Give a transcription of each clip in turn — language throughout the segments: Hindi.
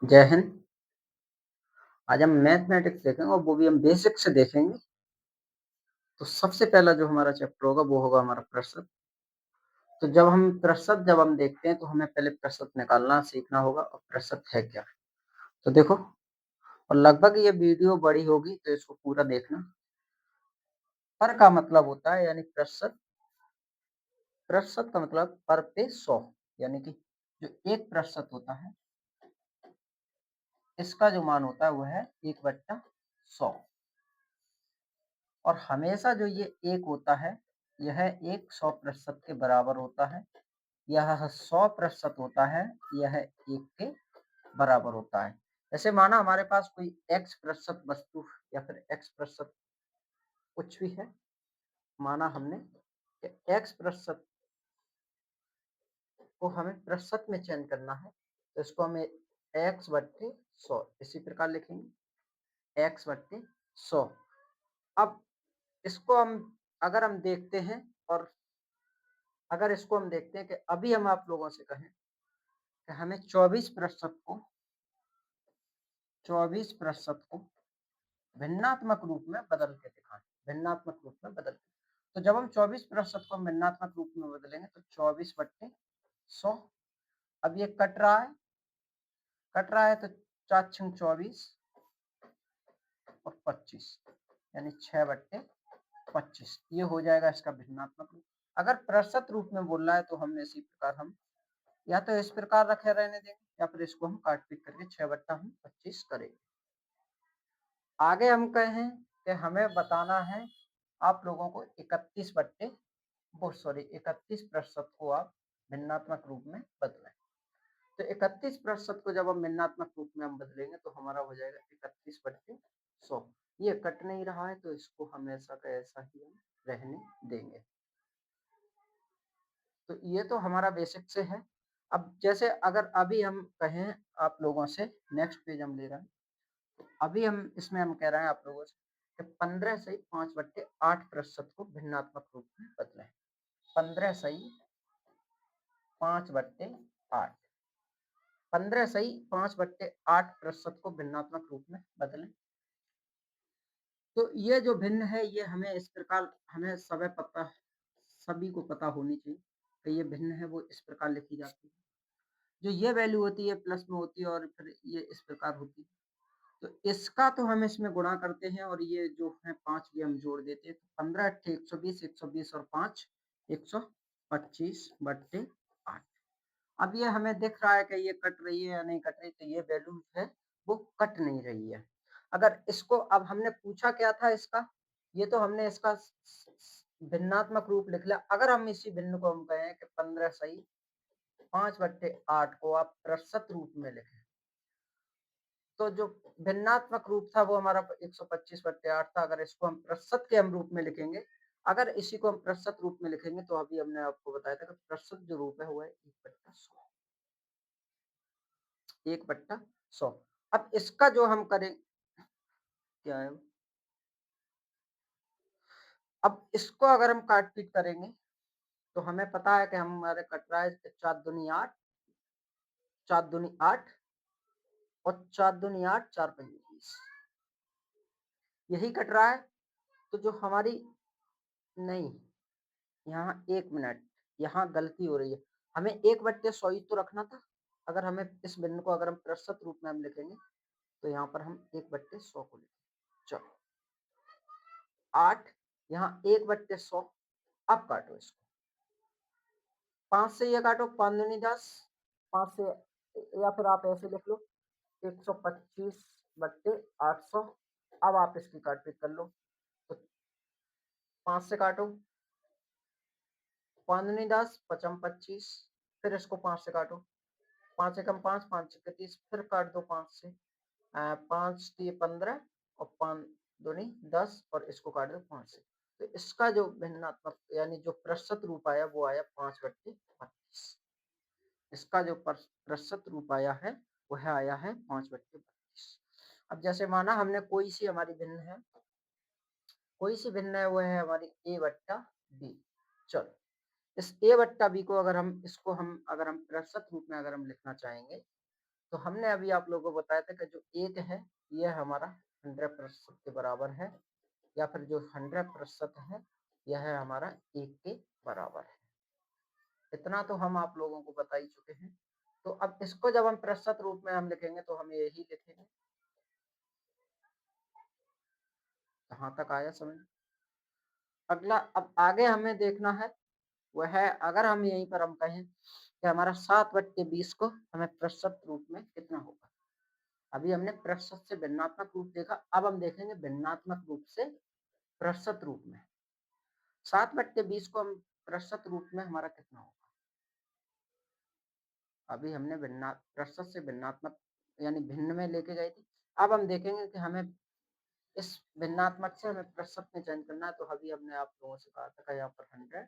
जय हिंद। आज हम मैथमेटिक्स देखेंगे और वो भी हम बेसिक से देखेंगे। तो सबसे पहला जो हमारा चैप्टर होगा वो होगा हमारा प्रतिशत। तो जब हम देखते हैं तो हमें पहले प्रतिशत निकालना सीखना होगा और प्रतिशत है क्या। तो देखो, और लगभग ये वीडियो बड़ी होगी तो इसको पूरा देखना। पर का मतलब होता है यानी प्रतिशत। प्रतिशत का मतलब पर पे 100, यानी कि जो 1% होता है इसका जो मान होता है वह है 1/100। और हमेशा जो ये 1 होता है यह 100% के बराबर होता है। यह 100% होता है, यह 1 के बराबर होता है। जैसे माना हमारे पास कोई x% वस्तु या फिर x% कुछ भी है। माना हमने कि x% को हमें प्रतिशत में चेंज करना है, तो इसको हमें x/100 इसी प्रकार लिखेंगे, x/100। अब इसको अगर हम देखते हैं और अगर इसको हम देखते हैं कि अभी हम आप लोगों से कहें कि हमें 24% को भिन्नात्मक रूप में बदल के दिखाएं, भिन्नात्मक रूप में बदल के। तो जब हम 24% को भिन्नात्मक रूप में बदलेंगे तो 24/100। अब ये कट रहा है तो 4×24 और 25 यानी 6/25। ये हो जाएगा इसका भिन्नात्मक रूप। अगर प्रतिशत रूप में बोल रहा है तो हम इसी प्रकार हम या तो इस प्रकार रखे रहने देंगे या फिर इसको हम काट पीट करके 6/25 करेंगे। आगे हम कहें कि हमें बताना है आप लोगों को 31% को आप भिन्नात्मक रूप में बदलें। तो 31% को जब हम भिन्नात्मक रूप में हम बदलेंगे तो हमारा हो जाएगा 31/100। ये कट नहीं रहा है तो इसको हम ऐसा का ऐसा ही हम रहने देंगे। तो ये तो हमारा बेसिक से है। अब जैसे अगर अभी हम कहें आप लोगों से, नेक्स्ट पेज हम ले रहे हैं, तो अभी हम इसमें हम कह रहे हैं आप लोगों से कि 15 सही 5/8% को भिन्नात्मक रूप में बदलें। 15 सही 5/8, 15 सही 5/8% को भिन्नात्मक रूप में बदलें। तो ये जो भिन्न है ये हमें इस प्रकार हमें सभी को पता होनी चाहिए कि ये भिन्न है वो इस प्रकार लिखी जाती है। जो ये वैल्यू होती है प्लस में होती है और फिर ये इस प्रकार होती है। तो इसका तो हम इसमें गुणा करते हैं और ये जो है 5 ये हम जोड़ देते हैं। तो 15 अट्ठे 120, 120 और 5 125/8। अब ये हमें दिख रहा है कि ये कट रही है या नहीं कट रही, तो ये वैल्यू है वो कट नहीं रही है। अगर इसको अब हमने पूछा क्या था इसका, ये तो हमने इसका भिन्नात्मक रूप लिख लिया। अगर हम इसी भिन्न को हम कहें कि 15 सही 5/8 को आप प्रतिशत रूप में लिखें, तो जो भिन्नात्मक रूप था वो हमारा 125/8 था। अगर इसको हम प्रतिशत के हम रूप में लिखेंगे, अगर इसी को हम प्रतिशत रूप में लिखेंगे तो अभी हमने आपको बताया था कि प्रतिशत जो रूप है वो है 1/100, 1/100। अब इसका जो हम करें क्या है, अब इसको अगर हम काट पीट करेंगे तो हमें पता है कि हमारे कट रहा है 4 दूनी 8, 4 दूनी 8 और 4 दूनी 8, 4 पंजे 20, यही कट रहा है। तो जो हमारी नहीं, यहाँ 1 मिनट, यहाँ गलती हो रही है। हमें 1/100 ही तो रखना था। अगर हमें इस भिन्न को अगर हम प्रतिशत रूप में हम लिखेंगे तो यहाँ पर हम 1/100 को लिखेंगे। चलो 8, यहाँ 1/100। अब काटो इसको, 5 से ये काटो, 5 दूनी 10, 5 से, या फिर आप ऐसे लिख लो 125/800। अब आप इसकी काट पीट कर लो, तो 5 से काटो, 5 दूनी 10, 5×25, फिर इसको 5 से काटो, 5 एकम 5, 5×30, फिर काट दो 5 से, 5×3 = 15 और 5 दूनी 10 और इसको काट दो 5 से। तो इसका जो भिन्नात्मक यानी जो प्रतिशत रूप आया वो आया 5/32। इसका जो प्रतिशत रूप आया है वह आया है 5/32। अब जैसे माना हमने कोई सी हमारी भिन्न है, कोई सी भिन्न है वो है हमारी a/b। चलो इस a/b को अगर हम इसको हम अगर हम प्रतिशत रूप में अगर हम लिखना चाहेंगे तो हमने अभी आप लोगों को बताया था कि जो 1 है, यह हमारा 100% के बराबर है, या फिर जो 100% है, यह है हमारा 1 के बराबर है। इतना तो हम आप लोगों को बता ही चुके हैं। तो अब इसको जब हम प्रतिशत रूप में हम लिखेंगे तो हम यही लिखेंगे। कहाँ तक आया समझ? अगला अब आगे हमें देखना है, वह है अगर हम यहीं पर हम कहें कि हमारा 7/20 को हमें प्रतिशत रूप में कितना होगा। अभी हमने प्रतिशत से भिन्नात्मक रूप देखा, अब हम देखेंगे भिन्नात्मक रूप से प्रतिशत रूप में। 7/20 को हम प्रतिशत रूप में हमारा कितना होगा। अभी हमने प्रतिशत से भिन्नात्मक यानी भिन्न में लेके गए थे। अब हम देखेंगे कि हमें इस भिन्नात्मक से हमें प्रतिशत में चेंज करना है। तो अभी हमने आप लोगों से कहा था कि यहाँ पर 100,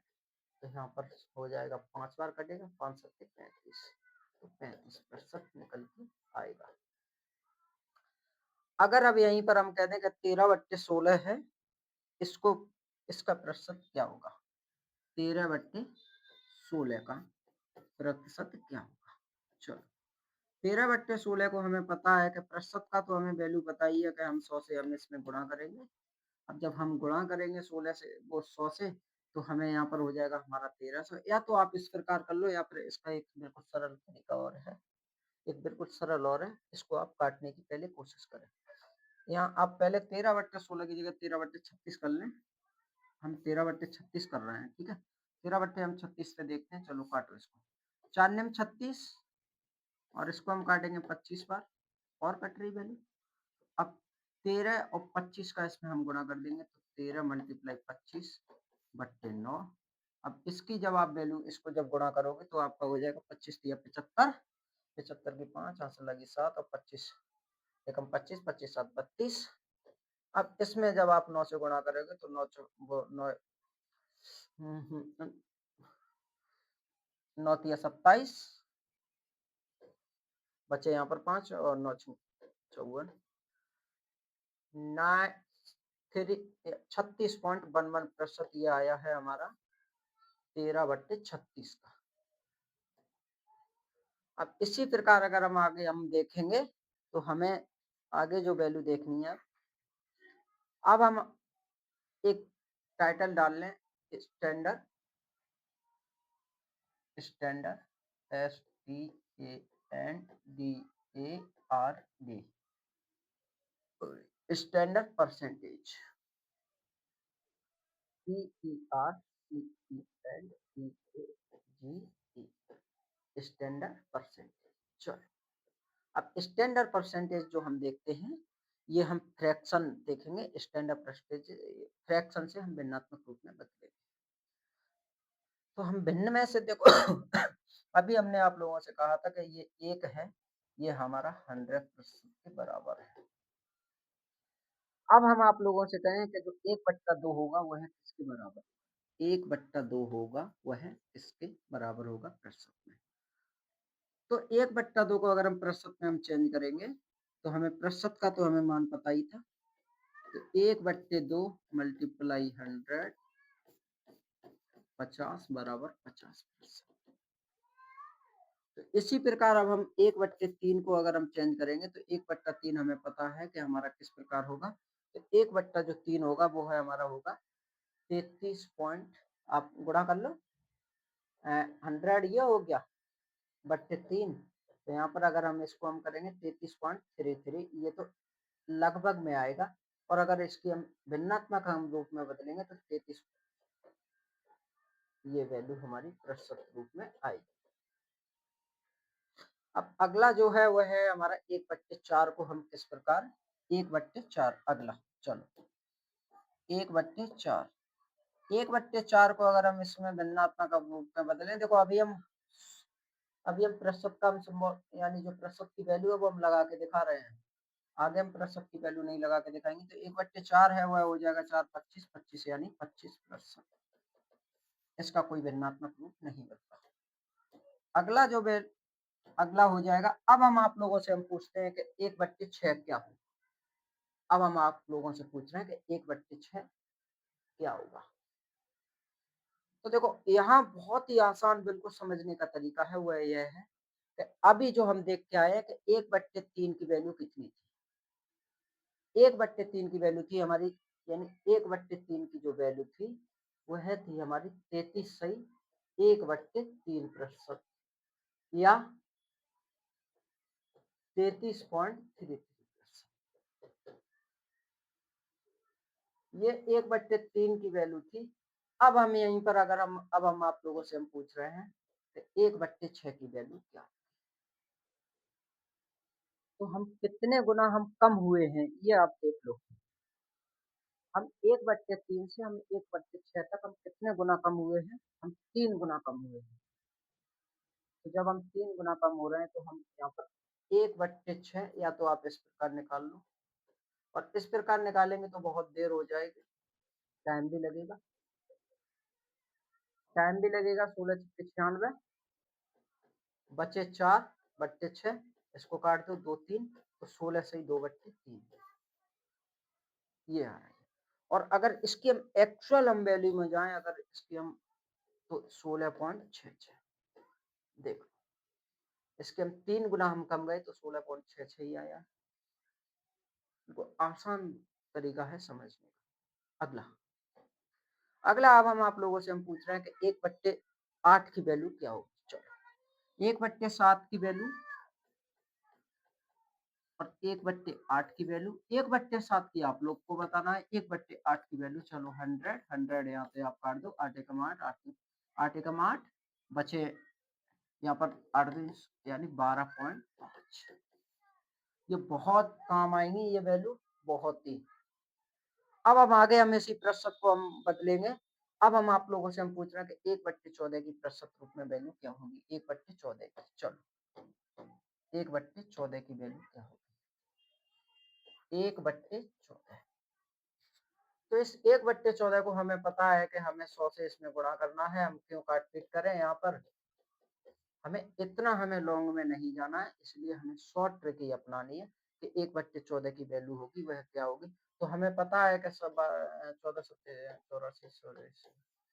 तो यहाँ पर हो जाएगा 5 बार कटेगा, 5 सत्ते 35, तो 35% निकल के आएगा। अगर अब यहीं पर हम कह दें कि 13/16 है, इसको इसका प्रतिशत क्या होगा। 13/16 का प्रतिशत क्या होगा। चलो 13/16 को हमें पता है कि प्रतिशत का तो हमें वैल्यू पता ही है कि हम 100 से हम इसमें गुणा करेंगे। अब जब हम गुणा करेंगे 16 से वो 100 से, तो हमें यहाँ पर हो जाएगा हमारा 1300। या तो आप इस प्रकार कर लो, या फिर इसका एक बिल्कुल सरल तरीका और है, एक बिल्कुल सरल और है, इसको आप काटने की पहले कोशिश करें। यहाँ आप पहले 13/16 की जगह 13/36 कर लें। हम 13/36 कर रहे हैं, ठीक है। 13 हम 36 से देखते हैं। चलो काटो इसको, 4 में 36, और इसको हम काटेंगे 25 बार, और कट रही वैल्यू। अब 13 और 25 का इसमें हम गुणा कर देंगे, तो 13 × 25/9। अब इसकी जब आप वैल्यू इसको जब गुणा करोगे तो आपका हो जाएगा 25 तिया 75, 75 की 5, यहाँ से लगी 7, और 25 एकम 25, 25 7 32। अब इसमें जब आप 9 से गुणा करोगे तो 9 वो 9 9 तिया 27, बचे यहाँ पर 5, और 9 54, 36.11% ये आया है हमारा 13/36 का। अब इसी प्रकार अगर हम आगे हम देखेंगे तो हमें आगे जो वैल्यू देखनी है, अब हम एक टाइटल डाल लें, standard, standard STANDARD, standard percentage, STERCENTAGE, standard percentage. चलो अब स्टैंडर्ड परसेंटेज जो हम देखते हैं, ये हम फ्रैक्शन देखेंगे। स्टैंडर्ड परसेंटेज फ्रैक्शन से हम भिन्नात्मक रूप में बदलेंगे। तो हम भिन्न में से देखो अभी हमने आप लोगों से कहा था कि ये 1 है, ये हमारा 100% के बराबर है। अब हम आप लोगों से कहें कि जो 1/2 होगा वह किसके बराबर, 1/2 होगा वह किसके बराबर होगा प्रतिशत में। तो 1/2 को अगर हम प्रतिशत में हम चेंज करेंगे, तो हमें प्रतिशत का तो हमें मान पता ही था। तो 1/2 मल्टीप्लाई 100, 50 बराबर 50%। तो इसी प्रकार अब हम 1/3 को अगर हम चेंज करेंगे, तो 1/3 हमें पता है कि हमारा किस प्रकार होगा। तो 1/3 होगा वो है हमारा होगा 33 पॉइंट, आप गुणा कर लो, 100 ये हो गया बट्टे 3। तो यहाँ पर अगर हम इसको हम करेंगे 33.33, ये तो लगभग में आएगा। और अगर इसकी हम भिन्नात्मक हम रूप में बदलेंगे तो 33, ये वैल्यू हमारी प्रतिशत रूप में आएगी। अब अगला जो है वह है हमारा 1/4 को हम किस प्रकार, 1/4 अगला, चलो 1/4, 1/4 को अगर हम इसमें भिन्नात्मक रूप में बदलें, देखो अभी हम प्रतिशत का हम यानी जो प्रतिशत की वैल्यू है वो हम लगा के दिखा रहे हैं। आगे हम प्रतिशत की वैल्यू नहीं लगा के दिखाएंगे। तो 1/4 है वह हो जाएगा 4 25 25 यानी 25%। इसका कोई भिन्नात्मक रूप नहीं बनता। अगला जो अगला हो जाएगा, अब हम आप लोगों से हम पूछते हैं कि 1/6 क्या होगा। अब हम आप लोगों से पूछ रहे हैं कि 1/6 क्या होगा। तो देखो यहाँ बहुत ही आसान बिल्कुल समझने का तरीका है, वह यह है अभी जो हम देख के आए हैं कि 1/3 की वैल्यू कितनी थी? 1/3 की वैल्यू थी हमारी, यानी 1/3 की जो वैल्यू थी, वह थी हमारी 33 सही 1/3% या 33.33%। ये 1/3 की वैल्यू थी। अब हम यहीं पर अगर हम आप लोगों से हम पूछ रहे हैं कि 1/6 की वैल्यू क्या है? तो हम कितने गुना हम कम हुए हैं, ये आप देख लो। हम 1/3 से हम 1/6 तक हम कितने गुना कम हुए हैं? हम 3 गुना कम हुए हैं। तो जब हम 3 गुना कम हो रहे हैं तो हम यहाँ पर 1/6 या तो आप इस प्रकार निकाल लो, और इस प्रकार निकालेंगे तो बहुत देर हो जाएगी, टाइम भी लगेगा। टाइम भी लगेगा, 16 छक्के 96, बचे 4/6, इसको काट दो 2 3, तो 16 से ही 2/3 ये आ रहा है। और अगर इसकी हम एक्चुअल हम वैल्यू में जाएं, अगर इसकी हम, तो 16.66 देखो, इसके हम 3 गुना हम कम गए तो 16.66 ही आया। तो आसान तरीका है समझने का। अगला अगला अब हम आप लोगों से हम पूछ रहे हैं कि 1/8 की वैल्यू क्या होगी। चलो 1/7 की वैल्यू और 1/8 की वैल्यू। 1/7 की आप लोग को बताना है, 1/8 की वैल्यू। चलो 100 यहाँ पे आप काट दो, 8 एकम 8, 8 एकम 8, बचे यहाँ पर 8 यानी 12.5। ये बहुत काम आएंगी ये वैल्यू, बहुत ही। अब हम आगे हम इसी प्रतिशत को हम बदलेंगे। अब हम आप लोगों से हम पूछ रहे हैं कि 1/14 की प्रतिशत रूप में वैल्यू क्या होगी? 1/14 की, चलो 1/14 की वैल्यू क्या होगी? 1/14। तो इस 1/14 को हमें पता है कि हमें 100 से इसमें गुणा करना है। हम क्यों काट पीट करें यहाँ पर, हमें लॉन्ग में नहीं जाना है, इसलिए हमें शॉर्ट ट्रिक ही अपनानी है कि 1/14 की वैल्यू होगी वह क्या होगी। तो हमें पता है कि सब 14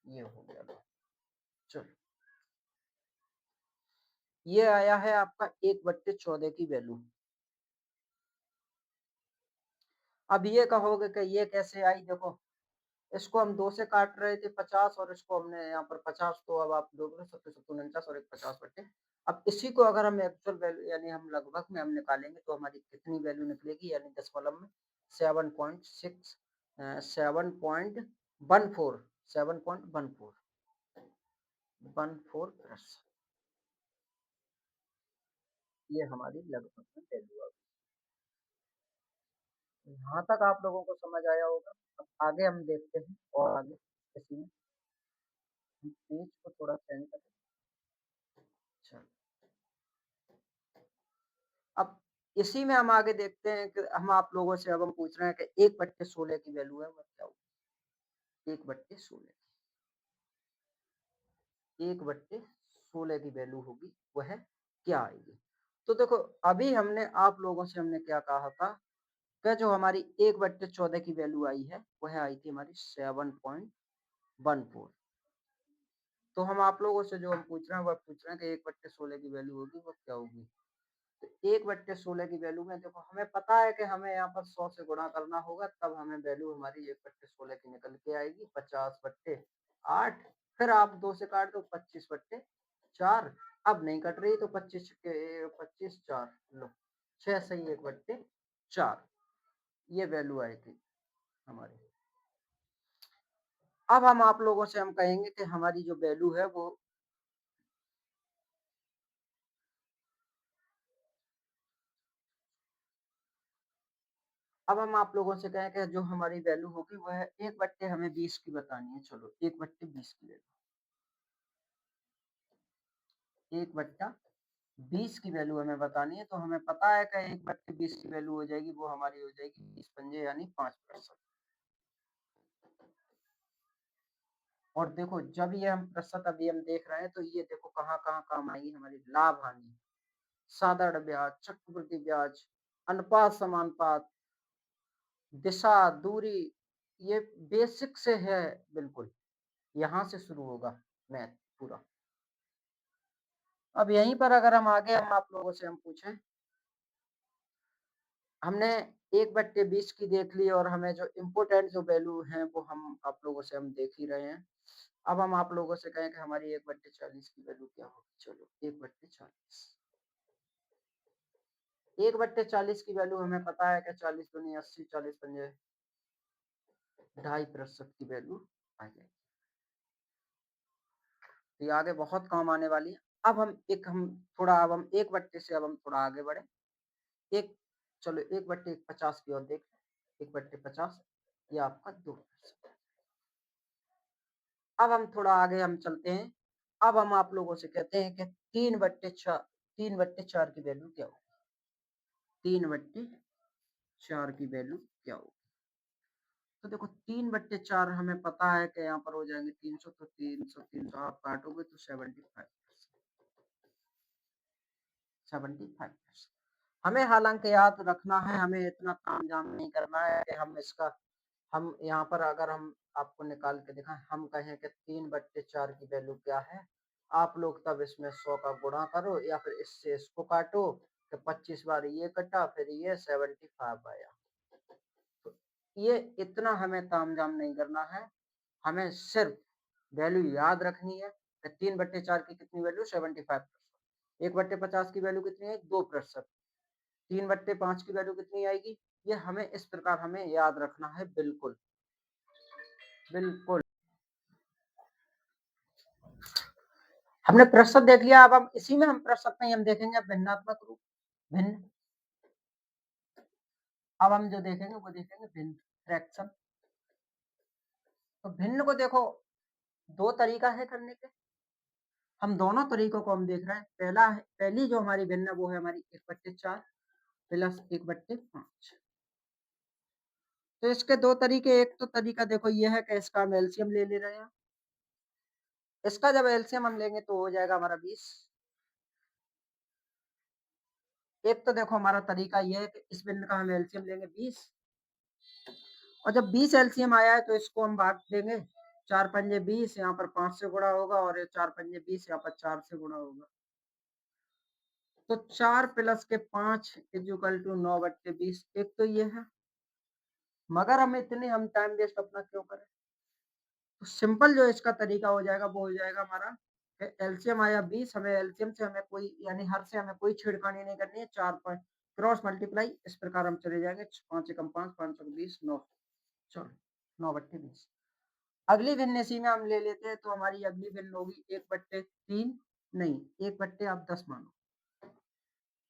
ये हो गया। चलो ये आया है आपका 1/14 की वैल्यू। अब ये कहोगे कि ये कैसे आई? देखो, इसको हम 2 से काट रहे थे 50, और इसको हमने यहाँ पर 50, तो अब आप दोगे 749 और एक 50/। अब इसी को अगर हम एक्चुअल वैल्यू यानी हम लगभग में हम निकालेंगे तो हमारी कितनी वैल्यू निकलेगी, यानी दशमलव में 7.6 7.14 7.14 प्लस, ये हमारी लगभग में वैल्यू आ गई। यहाँ तक आप लोगों को समझ आया होगा। अब आगे हम देखते हैं, और आगे इसी में हम पेज को थोड़ा चेंज करें। चलो अब इसी में हम आगे देखते हैं कि हम आप लोगों से अब हम पूछ रहे हैं कि 1/16 की वैल्यू है वह क्या होगी? 1/16, 1/16 की वैल्यू होगी वह क्या आएगी? तो देखो, अभी हमने आप लोगों से हमने क्या कहा था कि जो हमारी 1/14 की वैल्यू आई है वह आई थी हमारी 7.14। तो हम आप लोगों से जो हम पूछ रहे हैं वह पूछ रहे हैं कि 1/16 की वैल्यू होगी वह क्या होगी? 1/16 की वैल्यू में देखो, हमें पता है कि हमें यहाँ पर 100 से गुणा करना होगा, तब हमें वैल्यू हमारी 1/16 की निकल के आएगी 50/8। फिर आप 2 से काट दो 25/4। अब नहीं कट रही तो 25 के 25 4 लो, 6 सही 1/4 ये वैल्यू आई थी हमारी। अब हम आप लोगों से हम कहेंगे कि हमारी जो वैल्यू है वो, अब हम आप लोगों से कहें कि जो हमारी वैल्यू होगी वह 1/20 की बतानी है। चलो 1/20 की वैल्यू, 1/20 की वैल्यू हमें बतानी है। तो हमें पता है कि 1/20 की वैल्यू हो जाएगी, वो हमारी हो जाएगी 20 पंजे यानी 5%। और देखो, जब ये हम प्रतिशत अभी हम देख रहे हैं तो ये देखो कहाँ कहाँ काम आएगी हमारी। लाभ हानि, साधारण ब्याज, चक्रवृद्धि ब्याज, अनुपात समानुपात, दिशा, दूरी, ये बेसिक से है बिल्कुल। यहाँ से शुरू होगा मैथ पूरा। अब यहीं पर अगर हम आगे हम आप लोगों से हम पूछें, हमने 1/20 की देख ली और हमें जो इम्पोर्टेंट जो वैल्यू है वो हम आप लोगों से हम देख ही रहे हैं। अब हम आप लोगों से कहें कि हमारी 1/40 की वैल्यू क्या होगी। चलो 1/40, 1/40 की वैल्यू हमें पता है कि 40 दूनी 80, 40 पंजे 2.5% की वैल्यू आ जाएगी। तो ये आगे बहुत काम आने वाली है। अब हम थोड़ा अब हम 1/, से अब हम थोड़ा आगे बढ़े। एक चलो 1/50 की ओर देख, 1/50 ये आपका 2%। अब हम थोड़ा आगे हम चलते हैं। अब हम आप लोगों से कहते हैं कि 3/4, 3/4 की वैल्यू क्या होगी। 3/4 की वैल्यू क्या होगी। तो देखो 3/4 हमें पता है कि यहाँ पर हो जाएंगे 300, तो 300 आप काटोगे तो 75%। हमें हालांकि याद रखना है, हमें इतना तामझाम नहीं करना है कि हम यहाँ पर अगर हम आपको निकाल के दिखाएं, हम कहें कि 3/4 की वैल्यू क्या है, आप लोग तब इसमें 100 का गुणा करो या फिर इससे इसको काटो कि 25 बार ये कटा फिर ये 75 आया। तो ये इतना हमें तामझाम नहीं करना है, हमें सिर्फ वैल्यू याद रखनी है कि 3/4 की कितनी वैल्यू 75%, 1/50 की वैल्यू कितनी है 2%, 3/5 की वैल्यू कितनी आएगी। ये हमें इस प्रकार हमें याद रखना है। बिल्कुल बिल्कुल हमने प्रतिशत देख लिया। अब हम इसी में हम प्रतिशत में हम देखेंगे भिन्नात्मक रूप, भिन्न। अब हम जो देखेंगे वो देखेंगे भिन्न फ्रैक्शन। तो भिन्न को देखो दो तरीका है करने के, हम दोनों तरीकों को हम देख रहे हैं। पहली जो हमारी भिन्न वो है हमारी 1/4 प्लस 1/5। तो इसके दो तरीके, एक तो तरीका देखो ये है कि इसका हम एलसीएम ले रहे हैं। इसका जब एलसीएम हम लेंगे तो हो जाएगा हमारा 20। एक तो देखो हमारा तरीका ये है कि इस भिन्न का हम एलसीएम लेंगे 20, और जब 20 एलसीएम आया है तो इसको हम बांट देंगे। 4 पंजे 20, यहाँ पर 5 से गुणा होगा और 4 पंजे 20 यहाँ पर 4 से गुणा होगा। तो 4 प्लस के 5 इक्वल टू 9/20। एक तो ये है, मगर हम इतने हम टाइम वेस्ट अपना क्यों करें। तो सिंपल जो इसका तरीका हो जाएगा वो हो जाएगा हमारा एलसीएम आया 20, हमें एलसीएम से हमें कोई यानी हर से हमें कोई छेड़खानी नहीं करनी है। 4 क्रॉस मल्टीप्लाई इस प्रकार हम चले जाएंगे। 5 एकम 5, 5 20, 9, चलो 9/20। अगली भिन्न इसी में हम ले लेते हैं। तो हमारी अगली भिन्न होगी 1/3, नहीं 1/10 मानो,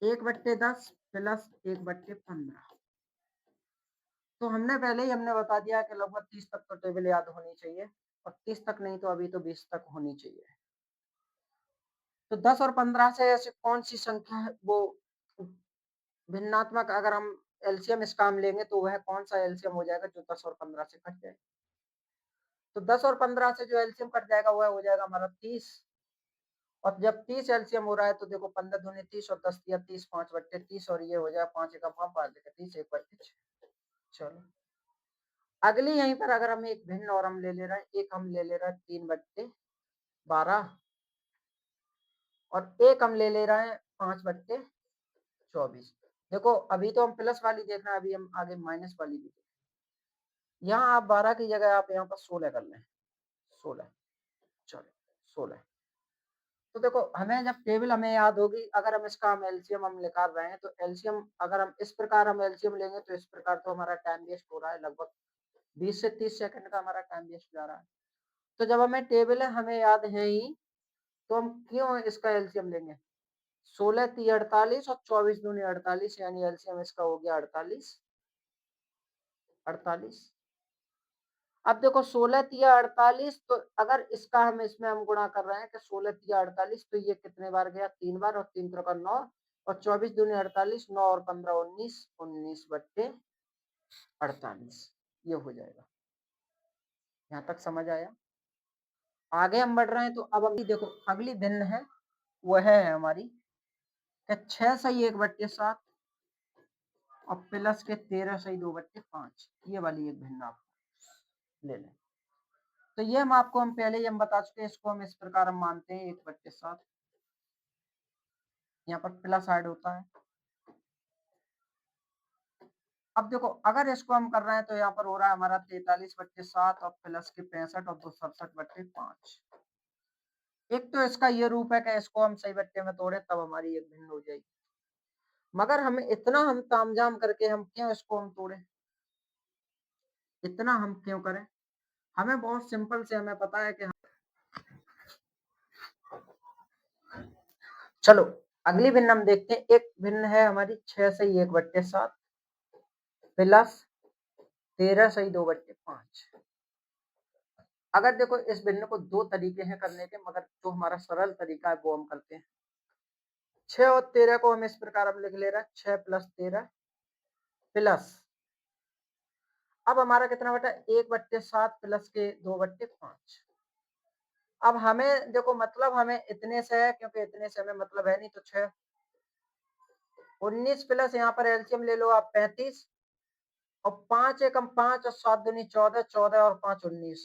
1/10 प्लस 1/15। तो हमने पहले ही हमने बता दिया कि लगभग 30 तक तो टेबल याद होनी चाहिए, और 30 तक नहीं तो अभी तो 20 तक होनी चाहिए। तो 10 और 15 से ऐसे कौन सी संख्या है वो भिन्नात्मक, अगर हम एलसीएम इसका हम लेंगे तो वह कौन सा एलसीएम हो जाएगा जो 10 और 15 से कट जाए। तो 10 और 15 से जो एलसीएम कट जाएगा वह हो जाएगा हमारा 30। और जब 30 एलसीएम हो रहा है तो देखो 15 दूनी 30 और 10 या 30, 5/30, और ये हो जाएगा 5 एकम 5, 5 30, 1/6। चलो अगली यहीं पर अगर हम एक भिन्न और हम ले ले रहे हैं, एक हम ले ले रहे हैं 3/12, और एक हम ले ले रहे हैं 5/24। देखो अभी तो हम प्लस वाली देख रहे हैं, अभी हम आगे माइनस वाली भी देखें। यहाँ आप 12 की जगह आप यहाँ पर 16 कर लें, 16, चलो 16। तो देखो हमें जब टेबल हमें याद होगी, अगर हम इसका हम एलसीएम हम निकाल रहे हैं तो एलसीएम अगर हम इस प्रकार हम एलसीएम लेंगे तो इस प्रकार तो हमारा टाइम वेस्ट हो रहा है, लगभग 20 से 30 सेकंड का हमारा टाइम वेस्ट जा रहा है। तो जब हमें टेबल है हमें याद है ही, तो हम क्यों इसका एलसीएम लेंगे। 16 × 48 और 24 दूनी 48, यानी एलसीएम इसका हो गया 48, 48। अब देखो 16 × 48, तो अगर इसका हम इसमें हम गुणा कर रहे हैं कि 16 × 48, तो ये कितने बार गया 3 बार, और 3 3 9, और 24 दूनी 48, 9 और 15 19, 19/48 ये हो जाएगा। यहाँ तक समझ आया। आगे हम बढ़ रहे हैं तो अब अभी देखो अगली भिन्न है वो है हमारी 6 सही 1/7 और प्लस के 13 सही 2/5। ये वाली एक भिन्न आप ले लें। तो ये हम आपको हम पहले ही हम बता चुके हैं, इसको हम इस प्रकार हम मानते हैं 1/7 यहाँ पर प्लस ऐड होता है। अब देखो अगर इसको हम कर रहे हैं तो यहाँ पर हो रहा है हमारा 43/7 और प्लस के 65 और 267/5। एक तो इसका ये रूप है कि इसको हम सही बट्टे में तोड़े तब हमारी एक भिन्न हो जाएगी, मगर हमें इतना हम तामझाम करके हम क्यों इसको हम तोड़े, इतना हम क्यों करें? हमें बहुत सिंपल से हमें पता है कि चलो अगली भिन्न हम देखते हैं। एक भिन्न है हमारी 6 सही 1/7 प्लस 13 सही 2/5। अगर देखो इस भिन्न को दो तरीके हैं करने के, मगर जो हमारा सरल तरीका है वो हम करते हैं। 6 और 13 को हम इस प्रकार हम लिख ले रहे हैं 6 + 13 प्लस, अब हमारा कितना बटा 1/7 प्लस के 2/5। अब हमें देखो मतलब हमें इतने से है, क्योंकि इतने से हमें मतलब है नहीं, तो 6 19 प्लस यहाँ पर एलसीएम ले लो आप 35 और 5 एकम 5 और 7 दूनी 14, 14 और 5 19,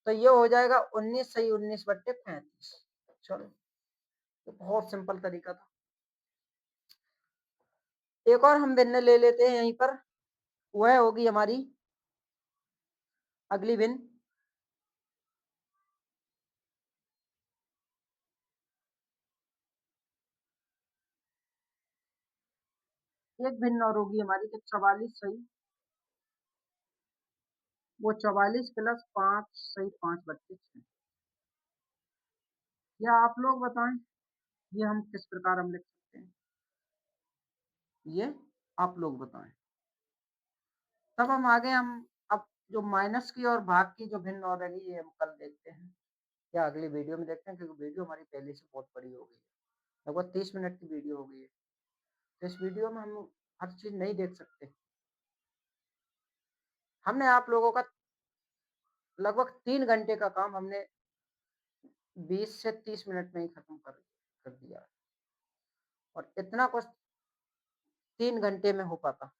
तो ये हो जाएगा 19 सही 19/35। चलो तो बहुत सिंपल तरीका था। एक और हम भिन्न ले लेते हैं यहीं पर, वह होगी हमारी अगली भिन्न। एक भिन्न और होगी हमारी कि 44 सही, वो 44 प्लस 5 सही 5/6। या आप लोग बताएं ये हम किस प्रकार हम लिख सकते हैं, ये आप लोग बताएं। तब हम आगे हम अब जो माइनस की और भाग की जो भिन्न और रहेगी ये हम कल देखते हैं या अगली वीडियो में देखते हैं, क्योंकि वीडियो हमारी पहले से बहुत बड़ी हो गई है, लगभग 30 मिनट की वीडियो हो गई है। तो इस वीडियो में हम हर चीज नहीं देख सकते। हमने आप लोगों का लगभग 3 घंटे का काम हमने 20 से 30 मिनट में ही खत्म कर दिया, और इतना कुछ 3 घंटे में हो पाता।